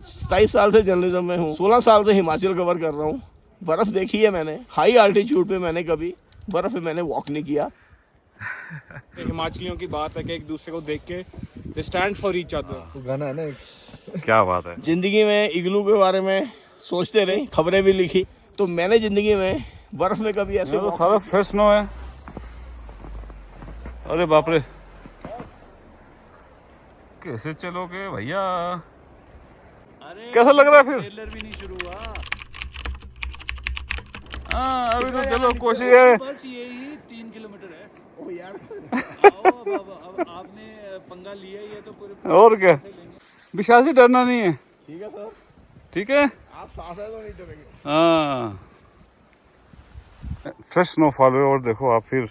27 साल से जर्नलिज्म में हूँ, 16 साल से हिमाचल कवर कर रहा हूँ। बर्फ़ देखी है मैंने, हाई आल्टीट्यूड पे मैंने कभी बर्फ़ में मैंने वॉक नहीं किया। हिमाचलियों की बात है कि एक दूसरे को देख के they stand for each other. गाना है ना। क्या बात है। ज़िंदगी में इग्लू के बारे में सोचते रहे, खबरें भी लिखी, तो मैंने ज़िंदगी में बर्फ़ में कभी ऐसे तो सारा फ्रेश स्नो है। अरे बाप रे, कैसे चलोगे भैया? कैसा लग रहा है फिर? ट्रेलर भी नहीं शुरू हुआ। हाँ अभी तो चलो कोशिश है। बस यही 3 किलोमीटर है। ओ यार, अब आपने पंगा लिया ही है तो पूरे और क्या, विशाल से डरना नहीं है। ठीक है सर, ठीक है, आप साथ हैं तो नहीं डरेंगे। हाँ फ्रेश स्नोफॉल है। और देखो आप फिर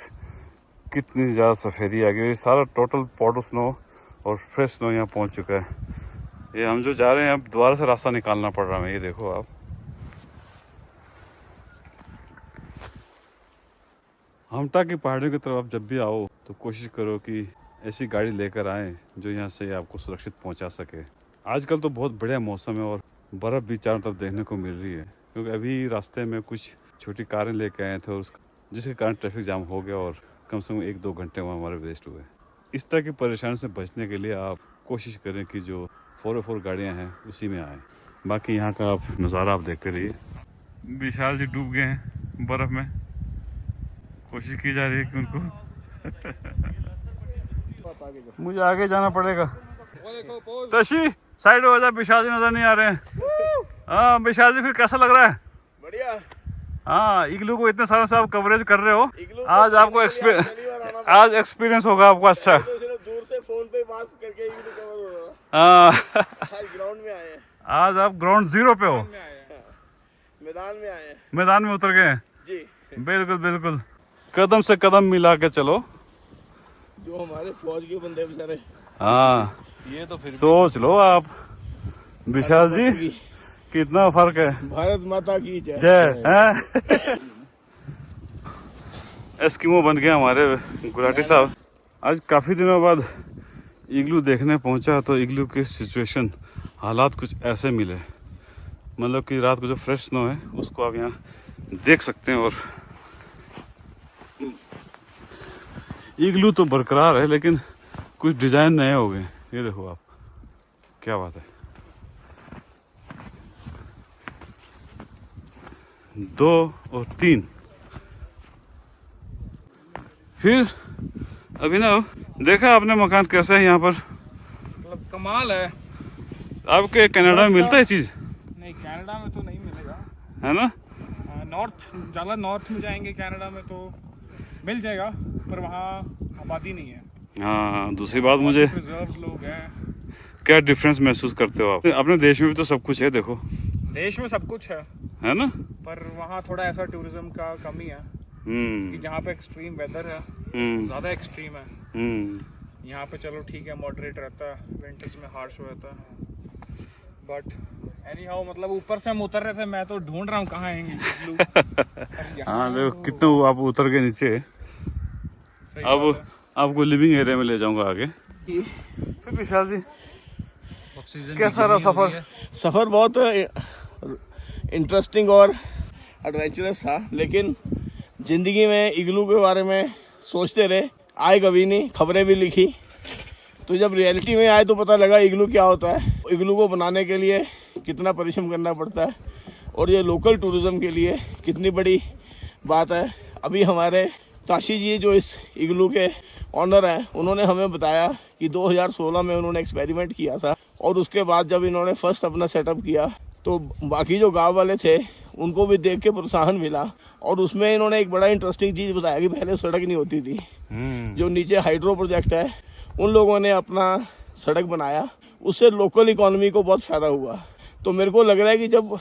कितनी ज़्यादा सफेदी आ गई। सारा टोटल पॉट स्नो और फ्रेश स्नो यहाँ पहुँच चुका है। ये हम जो जा रहे हैं अब दोबारा से रास्ता निकालना पड़ रहा है। ये देखो आप, हमटा की पहाड़ियों की तरफ आप जब भी आओ तो कोशिश करो कि ऐसी गाड़ी लेकर आए जो यहाँ से आपको सुरक्षित पहुँचा सके। आजकल तो बहुत बढ़िया मौसम है और बर्फ़ भी चारों तरफ देखने को मिल रही है, क्योंकि अभी रास्ते में कुछ छोटी कारें लेके आए थे और जिसके कारण ट्रैफिक जाम हो गया और कम से कम 1-2 घंटे वहाँ हमारे वेस्ट हुए। इस तरह की परेशानी से बचने के लिए आप कोशिश करें कि जो 4x4 गाड़ियाँ हैं उसी में आएँ। बाकी यहाँ का आप नज़ारा आप देखते रहिए। विशाल जी डूब गए हैं बर्फ़ में, कोशिश की जा रही है कि उनको मुझे आगे जाना पड़ेगा। तशी साइड हो जा, विशाल जी नजर नहीं आ रहे हैं। हाँ विशाल जी फिर कैसा लग रहा है? बढ़िया। हाँ इग्लू को इतने सालों से आप कवरेज कर रहे हो, इग्लू आज आपको आज एक्सपीरियंस होगा आपको अच्छा। तो सिर्फ दूर से फोन पे बात करके इग्लू कवर हो रहा है। हाँ आज ग्राउंड में आए हैं, आज आप ग्राउंड जीरो पे हो, मैदान में आए हैं। मैदान में उतर गए हैं। जी, बिल्कुल बिल्कुल, कदम से कदम मिला के चलो। जो हमारे फौज के बंदे बेचारे, हाँ ये तो फिर सोच लो आप विशाल जी कितना फर्क है। भारत माता की जय। जय हैं? एस्किमो बन गया हमारे गुलाटी साहब। आज काफ़ी दिनों बाद इग्लू देखने पहुंचा तो इग्लू की सिचुएशन हालात कुछ ऐसे मिले, मतलब कि रात को जो फ्रेश स्नो है उसको आप यहाँ देख सकते हैं। और इग्लू तो बरकरार है लेकिन कुछ डिज़ाइन नए हो गए। ये देखो आप, क्या बात है। 2 और 3 फिर अभिनव, देखा आपने मकान कैसा है यहाँ पर? मतलब कमाल है। आपके कनाडा में मिलता है चीज़? नहीं, कनाडा में तो नहीं मिलेगा, है ना? नॉर्थ ज़्यादा नॉर्थ में जाएंगे कनाडा में तो मिल जाएगा, पर वहाँ आबादी नहीं है। हाँ दूसरी बात, मुझे रिजर्व लोग हैं। क्या डिफरेंस महसूस करते हो आप? अपने देश में भी तो सब कुछ है, देखो। देश में सब कुछ है है ना? पर वहाँ थोड़ा ऐसा टूरिज्म का कमी है कि जहाँ पे एक्सट्रीम वेदर है, ज़्यादा एक्सट्रीम है। यहाँ पे चलो ठीक है, मॉडरेट रहता है, विंटर्स में हार्श रहता है, बट एनी हाउ मतलब ऊपर से हम उतर रहे थे, मैं तो ढूंढ रहा हूँ कहाँ आएंगे। हाँ देखो कितना आप उतर के नीचे। अब आपको लिविंग एरिया में ले जाऊंगा आगे। फिर विशाल जी कैसा रहा सफर? सफ़र बहुत इंटरेस्टिंग और एडवेंचरस था, लेकिन ज़िंदगी में इग्लू के बारे में सोचते रहे, आए कभी नहीं, खबरें भी लिखी, तो जब रियलिटी में आए तो पता लगा इग्लू क्या होता है, इग्लू को बनाने के लिए कितना परिश्रम करना पड़ता है और ये लोकल टूरिज़्म के लिए कितनी बड़ी बात है। अभी हमारे ताशी जी जो इस इग्लू के ऑनर हैं, उन्होंने हमें बताया कि 2016 में उन्होंने एक्सपेरिमेंट किया था और उसके बाद जब इन्होंने फर्स्ट अपना सेटअप किया तो बाकी जो गांव वाले थे उनको भी देख के प्रोत्साहन मिला और उसमें इन्होंने एक बड़ा इंटरेस्टिंग चीज़ बताया कि पहले सड़क नहीं होती थी। जो नीचे हाइड्रो प्रोजेक्ट है उन लोगों ने अपना सड़क बनाया, उससे लोकल इकोनॉमी को बहुत फ़ायदा हुआ। तो मेरे को लग रहा है कि जब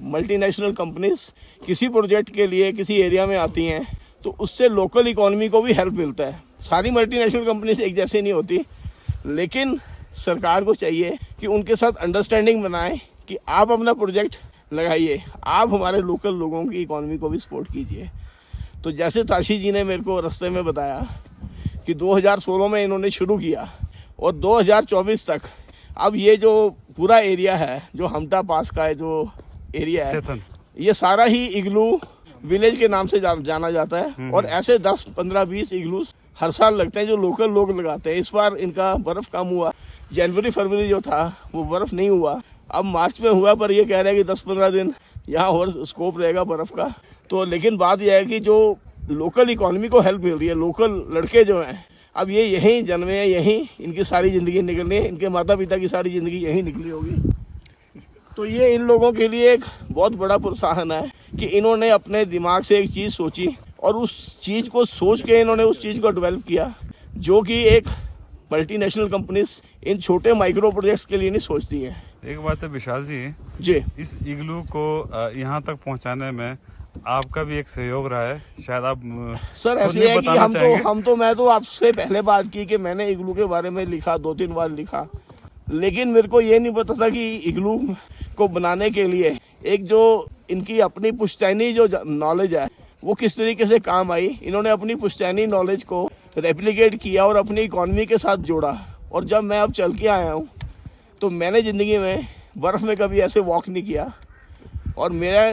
मल्टीनेशनल कंपनीज किसी प्रोजेक्ट के लिए किसी एरिया में आती हैं तो उससे लोकल इकोनॉमी को भी हेल्प मिलता है। सारी मल्टीनेशनल कंपनीज एक जैसी नहीं होती, लेकिन सरकार को चाहिए कि उनके साथ अंडरस्टैंडिंग बनाए कि आप अपना प्रोजेक्ट लगाइए, आप हमारे लोकल लोगों की इकोनॉमी को भी सपोर्ट कीजिए। तो जैसे ताशी जी ने मेरे को रास्ते में बताया कि 2016 में इन्होंने शुरू किया और 2024 तक अब ये जो पूरा एरिया है, जो हमटा पास का है जो एरिया है, सेतन। ये सारा ही इग्लू विलेज के नाम से जाना जाता है। और ऐसे 10, 15, 20 इग्लू हर साल लगते हैं जो लोकल लोग लगाते हैं। इस बार इनका बर्फ कम हुआ, जनवरी फरवरी जो था वो बर्फ नहीं हुआ, अब मार्च में हुआ। पर ये कह रहे हैं कि 10-15 दिन यहाँ और स्कोप रहेगा बर्फ का। तो लेकिन बात यह है कि जो लोकल इकोनॉमी को हेल्प मिल रही है, लोकल लड़के जो हैं अब ये यहीं जन्मे हैं, यहीं इनकी सारी ज़िंदगी निकलनी है, इनके माता पिता की सारी ज़िंदगी यहीं निकली होगी। तो ये इन लोगों के लिए एक बहुत बड़ा प्रोत्साहन है कि इन्होंने अपने दिमाग से एक चीज़ सोची और उस चीज़ को सोच के इन्होंने उस चीज़ को डेवलप किया, जो कि एक मल्टीनेशनल कंपनीज इन छोटे माइक्रो प्रोजेक्ट्स के लिए नहीं सोचती हैं। एक बात है विशाल जी, इस इग्लू को यहाँ तक पहुँचाने में आपका भी एक सहयोग रहा है, शायद आप सर ऐसे है कि मैं तो आपसे पहले बात की कि मैंने इग्लू के बारे में लिखा, 2-3 बार लिखा, लेकिन मेरे को ये नहीं पता था कि इग्लू को बनाने के लिए एक जो इनकी अपनी पुश्तैनी जो नॉलेज है वो किस तरीके से काम आई। इन्होंने अपनी पुश्तैनी नॉलेज को रेप्लिकेट किया और अपनी इकोनॉमी के साथ जोड़ा। और जब मैं अब चल के आया हूँ तो मैंने ज़िंदगी में बर्फ़ में कभी ऐसे वॉक नहीं किया। और मेरा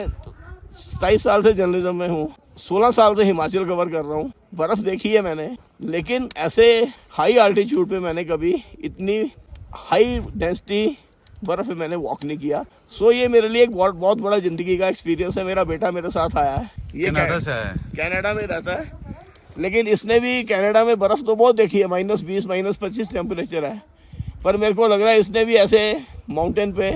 27 साल से जर्नलिज्म में हूँ, 16 साल से हिमाचल कवर कर रहा हूँ, बर्फ़ देखी है मैंने, लेकिन ऐसे हाई आल्टीट्यूड पे मैंने कभी इतनी हाई डेंसिटी बर्फ़ में मैंने वॉक नहीं किया। सो ये मेरे लिए एक बहुत बड़ा ज़िंदगी का एक्सपीरियंस है। मेरा बेटा मेरे साथ आया है, ये कनाडा से आया है, कनाडा में रहता है, लेकिन इसने भी कनाडा में बर्फ़ तो बहुत देखी है, -20, -25 टेम्परेचर है। पर मेरे को लग रहा है इसने भी ऐसे माउंटेन पे,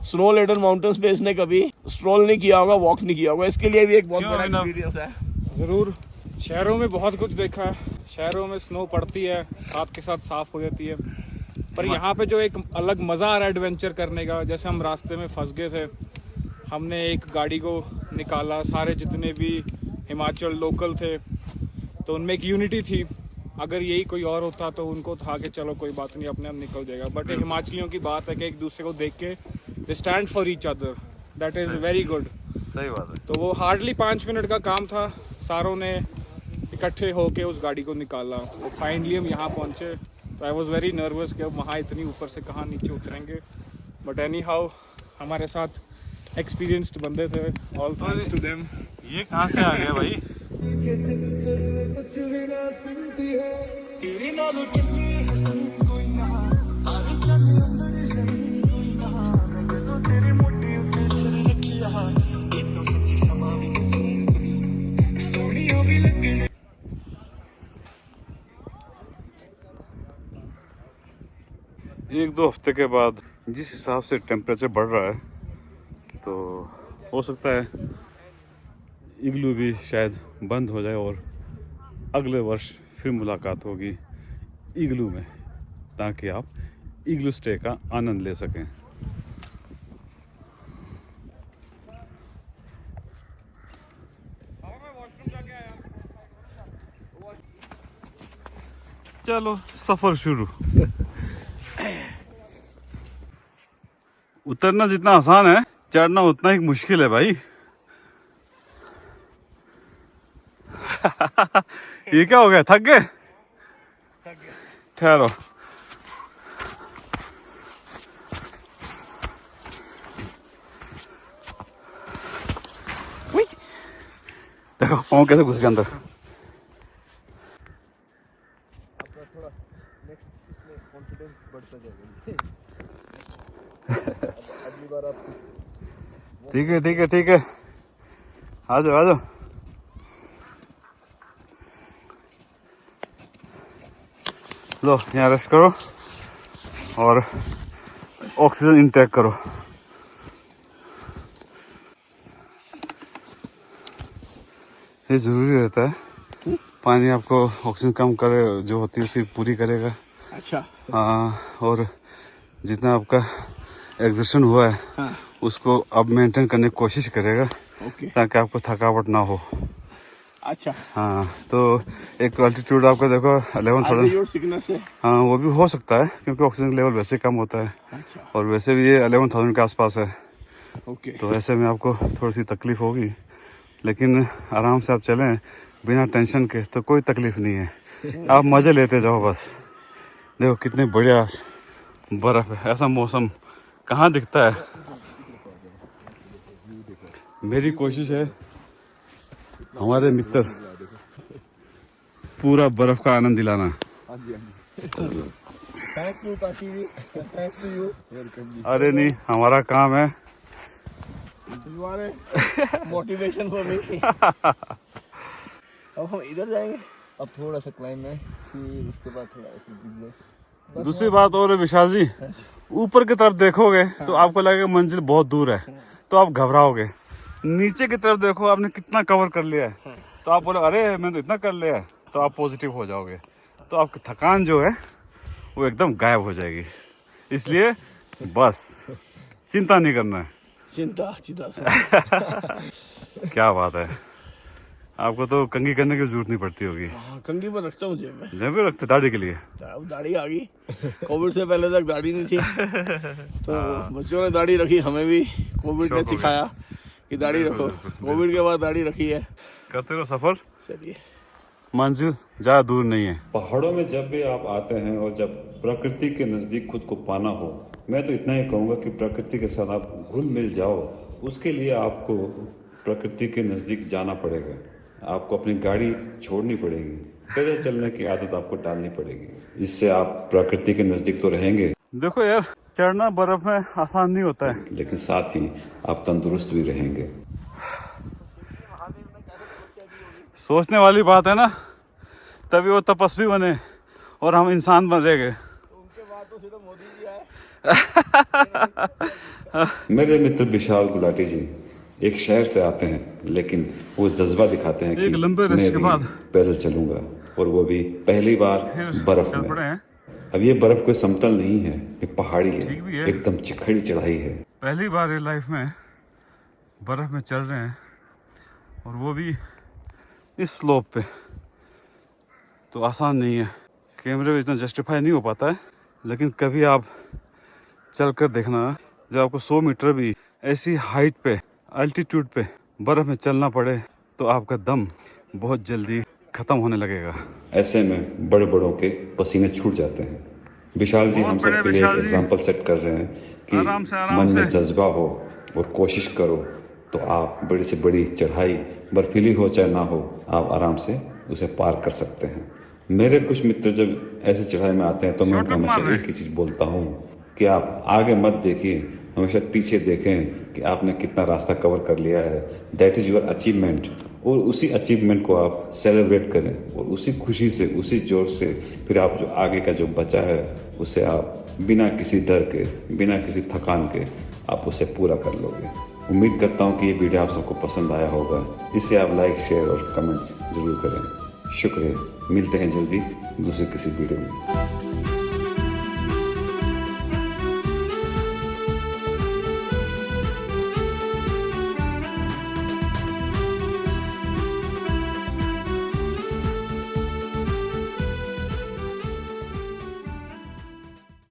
स्नो लेडन माउंटेन्स पे इसने कभी स्ट्रोल नहीं किया होगा, वॉक नहीं किया होगा। इसके लिए भी एक बहुत बड़ा एक्सपीरियंस है। ज़रूर, शहरों में बहुत कुछ देखा है, शहरों में स्नो पड़ती है, साथ के साथ साफ हो जाती है, पर यहाँ पे जो एक अलग मज़ा आ रहा है एडवेंचर करने का। जैसे हम रास्ते में फंस गए थे, हमने एक गाड़ी को निकाला, सारे जितने भी हिमाचल लोकल थे तो उनमें एक यूनिटी थी। अगर यही कोई और होता तो उनको था कि चलो कोई बात नहीं, अपने आप निकल जाएगा। बट हिमाचलियों की बात है कि एक दूसरे को देख के they stand for each other, that is very good. सही बात है। तो वो हार्डली 5 मिनट का काम था, सारों ने इकट्ठे होके उस गाड़ी को निकाला। तो फाइनली हम यहाँ पहुँचे। तो आई वॉज वेरी नर्वस कि अब वहाँ इतनी ऊपर से कहाँ नीचे उतरेंगे, बट एनी हाउ हमारे साथ एक्सपीरियंस्ड बंदे थे, ऑल थैंक्स टू देम। ये कहाँ से आ गया भाई? एक दो हफ्ते के बाद जिस हिसाब से टेम्परेचर बढ़ रहा है तो हो सकता है इग्लू भी शायद बंद हो जाए और अगले वर्ष फिर मुलाकात होगी इग्लू में, ताकि आप इग्लू स्टे का आनंद ले सकें। चलो सफर शुरू। उतरना जितना आसान है, चढ़ना उतना ही मुश्किल है भाई। ये क्या हो गया, थक गए? ठहरो। देखो पाँव कैसे घुस गया अंदर। आपका थोड़ा नेक्स्ट इसमें कॉन्फिडेंस बढ़ता जाएगा। अगली बार आप ठीक है ठीक है ठीक है, आ जाओ आ जाओ। लो यहाँ रेस्ट करो और ऑक्सीजन इंटेक करो। ये ज़रूरी रहता है, पानी आपको ऑक्सीजन कम करे जो होती है उसी पूरी करेगा। अच्छा। और जितना आपका एग्जर्शन हुआ है हाँ। उसको अब मेंटेन करने की कोशिश करेगा, ताकि आपको थकावट ना हो। अच्छा। हाँ, तो एक तो अल्टीट्यूड आपका देखो 11,000 सिकनेस है। हाँ, वो भी हो सकता है क्योंकि ऑक्सीजन लेवल वैसे कम होता है। अच्छा। और वैसे भी ये 11,000 के आसपास है। ओके। तो ऐसे में आपको थोड़ी सी तकलीफ होगी, लेकिन आराम से आप चलें बिना टेंशन के तो कोई तकलीफ नहीं है। आप मज़े लेते जाओ बस। देखो कितने बढ़िया बर्फ है। ऐसा मौसम कहाँ दिखता है। मेरी कोशिश है हमारे मित्र पूरा बर्फ का आनंद दिलाना। Thanks to Kashi ji, thanks to you. अरे नहीं, हमारा काम है। You are motivation for me. अब हम इधर जाएंगे, अब थोड़ा सा क्लाइम है, फिर उसके बाद थोड़ा ऐसे दिख दूसरी बात और है विशाल जी, ऊपर की तरफ देखोगे तो आपको लगेगा मंजिल बहुत दूर है, तो आप घबराओगे। नीचे की तरफ देखो आपने कितना कवर कर लिया है, तो आप बोले अरे मैंने तो इतना कर लिया है, तो आप पॉजिटिव हो जाओगे। तो आपकी थकान जो है वो एकदम गायब हो जाएगी। इसलिए बस चिंता नहीं करना है। चिंता से। क्या बात है, आपको तो कंघी करने की जरूरत नहीं पड़ती होगी। हाँ, कंघी पर रखता हूँ जेब में। जेब में रखते दाढ़ी के लिए। अब दाढ़ी आ गई, कोविड से पहले तक दाढ़ी नहीं थी, तो बच्चों ने दाढ़ी रखी, हमें भी कोविड ने सिखाया कि दाढ़ी रखो। कोविड के बाद दाढ़ी रखी है। करते रहो सफर। चलिए, मंजिल ज़्यादा दूर नहीं है। पहाड़ों में जब भी आप आते हैं और जब प्रकृति के नज़दीक खुद को पाना हो, मैं तो इतना ही कहूँगा कि प्रकृति के साथ आप घुल मिल जाओ। उसके लिए आपको प्रकृति के नज़दीक जाना पड़ेगा। आपको अपनी गाड़ी छोड़नी पड़ेगी, पैदल चलने की आदत आपको डालनी पड़ेगी। इससे आप प्रकृति के नज़दीक तो रहेंगे। देखो यार, चढ़ना बर्फ में आसान नहीं होता है, लेकिन साथ ही आप तंदुरुस्त भी रहेंगे। सोचने वाली बात है ना, तभी वो तपस्वी बने और हम इंसान बन रहेंगे। उनके बाद तो सिर्फ मोदी जी आए। मेरे मित्र विशाल गुलाटी जी एक शहर से आते हैं, लेकिन वो जज्बा दिखाते हैं एक कि लंबे रेस्ट मैं के भी बाद पैदल चलूंगा, और वो भी पहली बार बर्फ चल पड़े में। हैं। अब ये बर्फ कोई समतल नहीं है, ये पहाड़ी ठीक भी है, है। एकदम चिखड़ी चढ़ाई है। पहली बार ये लाइफ में बर्फ में चल रहे हैं, और वो भी इस स्लोप पे, तो आसान नहीं है। कैमरे में इतना जस्टिफाई नहीं हो पाता है, लेकिन कभी आप चल कर देखना, जब आपको 100 मीटर भी ऐसी हाइट पे, अल्टीट्यूड पे बर्फ में चलना पड़े, तो आपका दम बहुत जल्दी खत्म होने लगेगा। ऐसे में बड़े बड़ों के पसीने छूट जाते हैं। विशाल जी बहुत हम सब बढ़िया के लिए विशाल एक जी। एग्जाम्पल सेट कर रहे हैं कि आराम से मन में जज्बा हो और कोशिश करो, तो आप बड़ी से बड़ी चढ़ाई, बर्फीली हो चाहे ना हो, आप आराम से उसे पार कर सकते हैं। मेरे कुछ मित्र जब ऐसी चढ़ाई में आते हैं, तो मैं उनको हमेशा एक ही चीज़ बोलता हूँ कि आप आगे मत देखिए, हमेशा पीछे देखें कि आपने कितना रास्ता कवर कर लिया है। दैट इज़ योर अचीवमेंट, और उसी अचीवमेंट को आप सेलिब्रेट करें, और उसी खुशी से, उसी जोर से फिर आप जो आगे का जो बचा है उसे आप बिना किसी डर के, बिना किसी थकान के आप उसे पूरा कर लोगे। उम्मीद करता हूँ कि ये वीडियो आप सबको पसंद आया होगा। इसे आप लाइक, शेयर और कमेंट्स जरूर करें। शुक्रिया, मिलते हैं जल्दी दूसरे किसी वीडियो में।